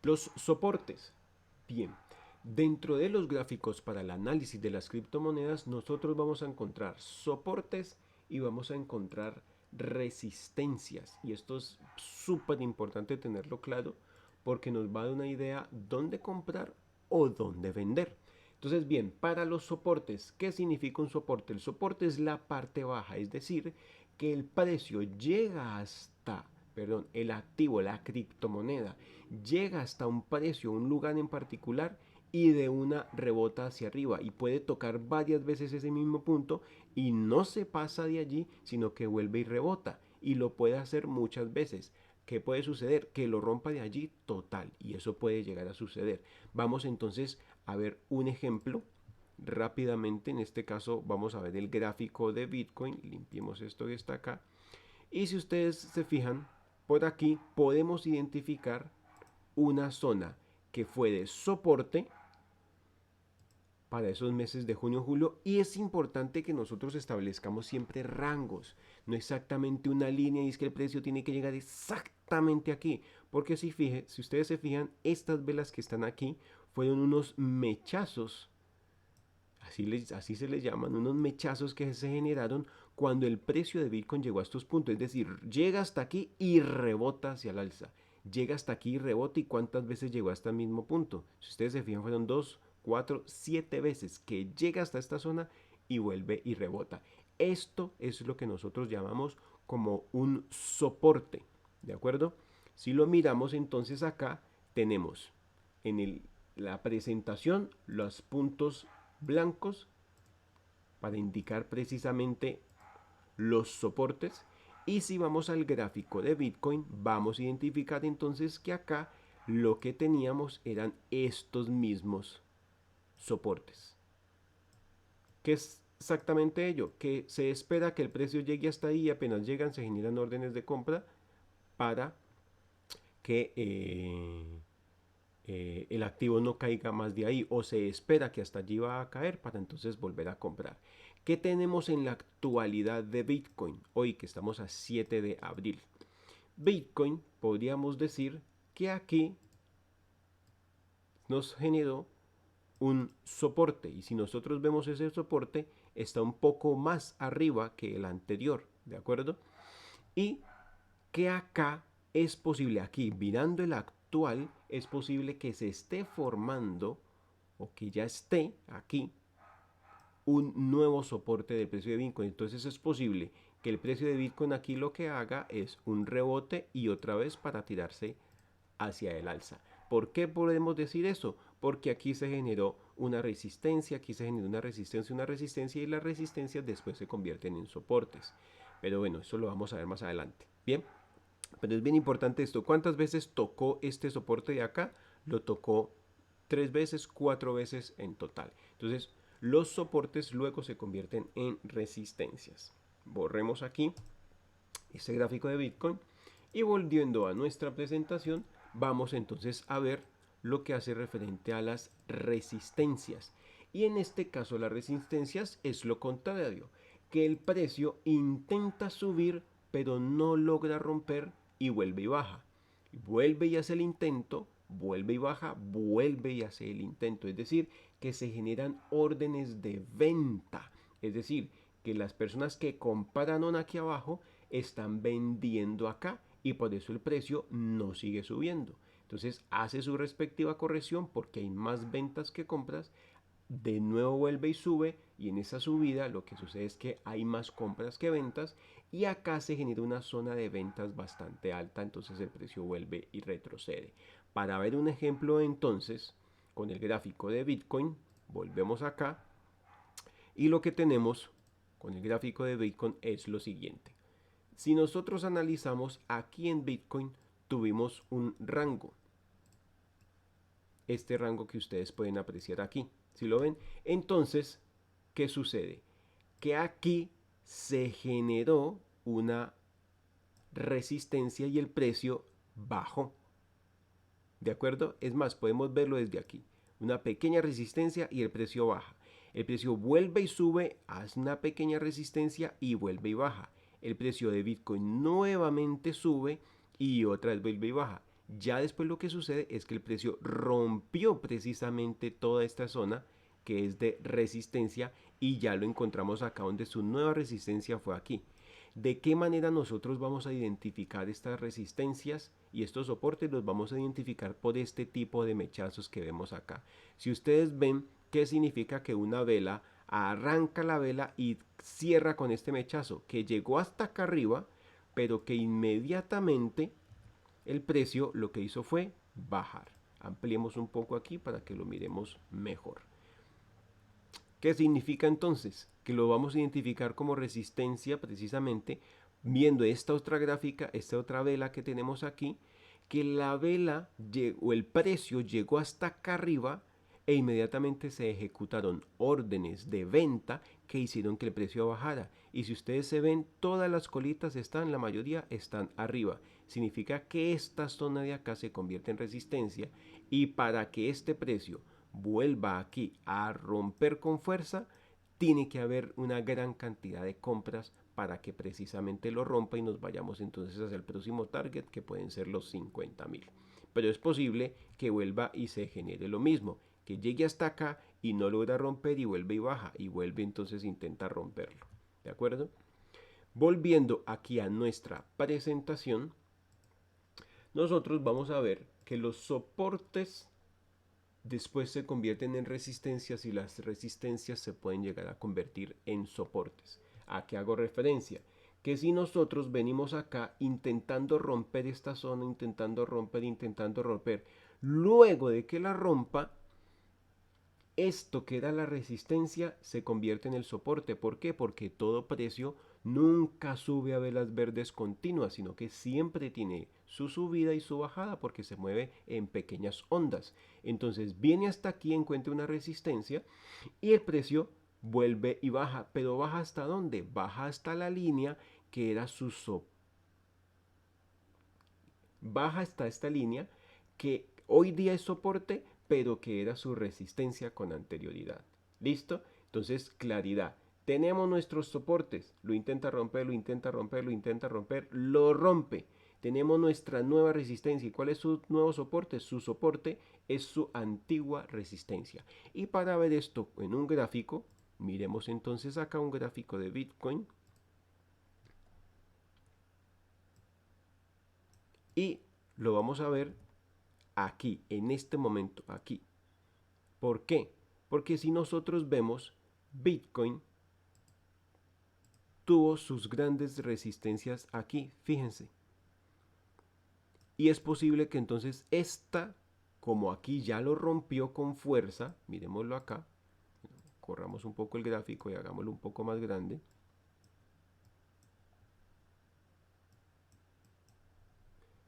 Los soportes. Bien, dentro de los gráficos para el análisis de las criptomonedas, nosotros vamos a encontrar soportes y vamos a encontrar resistencias. Y esto es súper importante tenerlo claro porque nos va a dar una idea dónde comprar o dónde vender. Entonces, bien, para los soportes, ¿qué significa un soporte? El soporte es la parte baja, es decir, que el precio llega hasta, perdón, el activo, la criptomoneda, llega hasta un precio, un lugar en particular y de una rebota hacia arriba y puede tocar varias veces ese mismo punto y no se pasa de allí, sino que vuelve y rebota y lo puede hacer muchas veces. ¿Qué puede suceder? Que lo rompa de allí total y eso puede llegar a suceder. Vamos entonces a ver un ejemplo rápidamente. En este caso vamos a ver el gráfico de Bitcoin. Limpiemos esto que está acá. Y si ustedes se fijan, por aquí podemos identificar una zona que fue de soporte para esos meses de junio, julio, y es importante que nosotros establezcamos siempre rangos, no exactamente una línea y es que el precio tiene que llegar exactamente aquí, porque si ustedes se fijan, estas velas que están aquí fueron unos mechazos, así se les llaman, unos mechazos que se generaron cuando el precio de Bitcoin llegó a estos puntos, es decir, llega hasta aquí y rebota hacia el alza, llega hasta aquí y rebota y cuántas veces llegó hasta el mismo punto. Si ustedes se fijan, fueron 2, 4, 7 veces que llega hasta esta zona y vuelve y rebota. Esto es lo que nosotros llamamos como un soporte, ¿de acuerdo? Si lo miramos entonces acá, tenemos en la presentación los puntos blancos para indicar precisamente los soportes. Y si vamos al gráfico de Bitcoin, vamos a identificar entonces que acá lo que teníamos eran estos mismos soportes. ¿Qué es exactamente ello? Que se espera que el precio llegue hasta ahí y apenas llegan se generan órdenes de compra para que el activo no caiga más de ahí o se espera que hasta allí va a caer para entonces volver a comprar. ¿Qué tenemos en la actualidad de Bitcoin? Hoy que estamos a 7 de abril. Bitcoin podríamos decir que aquí nos generó un soporte y si nosotros vemos ese soporte está un poco más arriba que el anterior, ¿de acuerdo? Y que acá es posible, aquí mirando el actual, es posible que se esté formando o que ya esté aquí un nuevo soporte del precio de Bitcoin. Entonces es posible que el precio de Bitcoin aquí lo que haga es un rebote y otra vez para tirarse hacia el alza. ¿Por qué podemos decir eso? Porque aquí se generó una resistencia, aquí se generó una resistencia y las resistencias después se convierten en soportes. Pero bueno, eso lo vamos a ver más adelante. Bien, pero es bien importante esto. ¿Cuántas veces tocó este soporte de acá? Lo tocó 3 veces, 4 veces en total. Entonces, los soportes luego se convierten en resistencias. Borremos aquí este gráfico de Bitcoin y volviendo a nuestra presentación, vamos entonces a ver lo que hace referente a las resistencias. Y en este caso las resistencias es lo contrario, que el precio intenta subir pero no logra romper y vuelve y baja. Vuelve y hace el intento, vuelve y baja, vuelve y hace el intento. Es decir, que se generan órdenes de venta. Es decir, que las personas que compraron aquí abajo están vendiendo acá y por eso el precio no sigue subiendo. Entonces hace su respectiva corrección porque hay más ventas que compras, de nuevo vuelve y sube y en esa subida lo que sucede es que hay más compras que ventas y acá se genera una zona de ventas bastante alta, entonces el precio vuelve y retrocede. Para ver un ejemplo entonces con el gráfico de Bitcoin, volvemos acá y lo que tenemos con el gráfico de Bitcoin es lo siguiente. Si nosotros analizamos aquí en Bitcoin tuvimos un rango, este rango que ustedes pueden apreciar aquí. ¿Si lo ven? Entonces, ¿qué sucede? Que aquí se generó una resistencia y el precio bajó. ¿De acuerdo? Es más, podemos verlo desde aquí. Una pequeña resistencia y el precio baja. El precio vuelve y sube, hace una pequeña resistencia y vuelve y baja. El precio de Bitcoin nuevamente sube y otra vez vuelve y baja. Ya después lo que sucede es que el precio rompió precisamente toda esta zona que es de resistencia y ya lo encontramos acá donde su nueva resistencia fue aquí. ¿De qué manera nosotros vamos a identificar estas resistencias y estos soportes? Los vamos a identificar por este tipo de mechazos que vemos acá. Si ustedes ven, ¿qué significa que una vela arranca la vela y cierra con este mechazo? Que llegó hasta acá arriba, pero que inmediatamente el precio lo que hizo fue bajar. Ampliemos un poco aquí para que lo miremos mejor. ¿Qué significa entonces? Que lo vamos a identificar como resistencia precisamente viendo esta otra gráfica, esta otra vela que tenemos aquí, que la vela o el precio llegó hasta acá arriba e inmediatamente se ejecutaron órdenes de venta que hicieron que el precio bajara. Y si ustedes se ven, todas las colitas están, la mayoría están arriba. Significa que esta zona de acá se convierte en resistencia y para que este precio vuelva aquí a romper con fuerza, tiene que haber una gran cantidad de compras para que precisamente lo rompa y nos vayamos entonces hacia el próximo target que pueden ser los 50.000. Pero es posible que vuelva y se genere lo mismo, que llegue hasta acá y no logra romper y vuelve y baja y vuelve entonces intenta romperlo. ¿De acuerdo? Volviendo aquí a nuestra presentación, nosotros vamos a ver que los soportes después se convierten en resistencias y las resistencias se pueden llegar a convertir en soportes. ¿A qué hago referencia? Que si nosotros venimos acá intentando romper esta zona, intentando romper, luego de que la rompa, esto que era la resistencia se convierte en el soporte. ¿Por qué? Porque todo precio nunca sube a velas verdes continuas, sino que siempre tiene su subida y su bajada porque se mueve en pequeñas ondas. Entonces viene hasta aquí, encuentra una resistencia y el precio vuelve y baja. ¿Pero baja hasta dónde? Baja hasta la línea que era su soporte. Baja hasta esta línea que hoy día es soporte, pero que era su resistencia con anterioridad. ¿Listo? Entonces, claridad. Tenemos nuestros soportes. Lo intenta romper, lo intenta romper, lo intenta romper, lo rompe. Tenemos nuestra nueva resistencia. ¿Y cuál es su nuevo soporte? Su soporte es su antigua resistencia. Y para ver esto en un gráfico, miremos entonces acá un gráfico de Bitcoin. Y lo vamos a ver aquí, en este momento, aquí. ¿Por qué? Porque si nosotros vemos, Bitcoin tuvo sus grandes resistencias aquí, fíjense. Y es posible que entonces esta, como aquí ya lo rompió con fuerza, miremoslo acá, corramos un poco el gráfico y hagámoslo un poco más grande.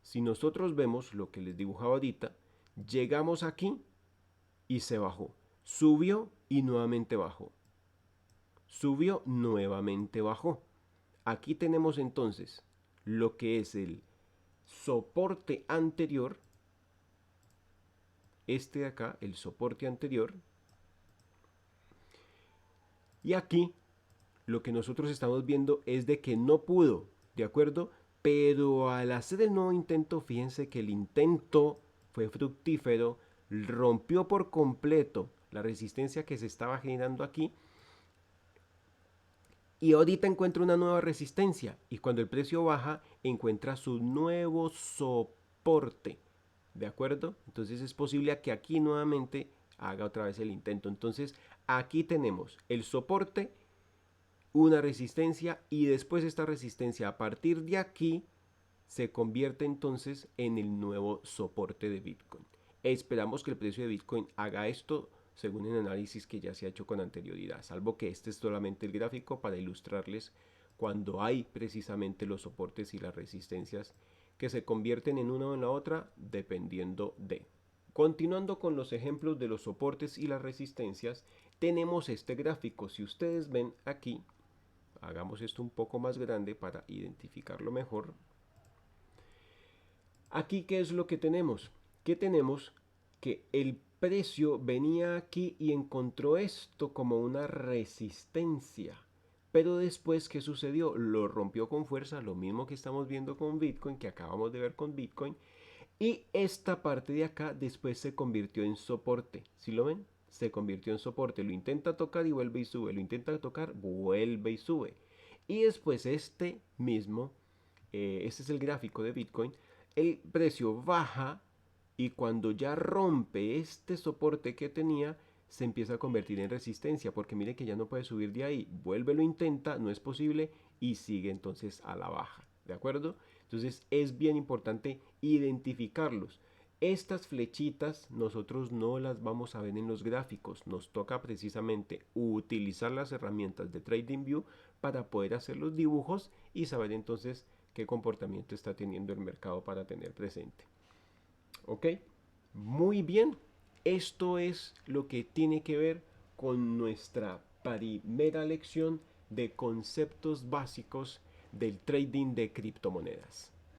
Si nosotros vemos lo que les dibujaba ahorita, llegamos aquí y se bajó. Subió y nuevamente bajó. Subió, nuevamente bajó. Aquí tenemos entonces lo que es el soporte anterior, este de acá, el soporte anterior, y aquí lo que nosotros estamos viendo es de que no pudo, ¿de acuerdo? Pero al hacer el nuevo intento, fíjense que el intento fue fructífero, rompió por completo la resistencia que se estaba generando aquí y ahorita encuentra una nueva resistencia y cuando el precio baja encuentra su nuevo soporte. ¿De acuerdo? Entonces es posible que aquí nuevamente haga otra vez el intento. Entonces aquí tenemos el soporte, una resistencia y después esta resistencia a partir de aquí se convierte entonces en el nuevo soporte de Bitcoin. Esperamos que el precio de Bitcoin haga esto según el análisis que ya se ha hecho con anterioridad, salvo que este es solamente el gráfico para ilustrarles cuando hay precisamente los soportes y las resistencias que se convierten en una o en la otra dependiendo de. Continuando con los ejemplos de los soportes y las resistencias, tenemos este gráfico. Si ustedes ven aquí, hagamos esto un poco más grande para identificarlo mejor. Aquí, ¿qué es lo que tenemos? Que tenemos que el precio venía aquí y encontró esto como una resistencia. Pero después, ¿qué sucedió? Lo rompió con fuerza, lo mismo que estamos viendo con Bitcoin, que acabamos de ver con Bitcoin. Y esta parte de acá después se convirtió en soporte. ¿Sí lo ven? Se convirtió en soporte. Lo intenta tocar y vuelve y sube. Lo intenta tocar, vuelve y sube. Y después este mismo, este es el gráfico de Bitcoin, el precio baja y cuando ya rompe este soporte que tenía, se empieza a convertir en resistencia, porque mire que ya no puede subir de ahí, vuelve, lo intenta, no es posible y sigue entonces a la baja, ¿de acuerdo? Entonces es bien importante identificarlos. Estas flechitas nosotros no las vamos a ver en los gráficos, nos toca precisamente utilizar las herramientas de TradingView para poder hacer los dibujos y saber entonces qué comportamiento está teniendo el mercado para tener presente. ¿Ok? Muy bien. Esto es lo que tiene que ver con nuestra primera lección de conceptos básicos del trading de criptomonedas.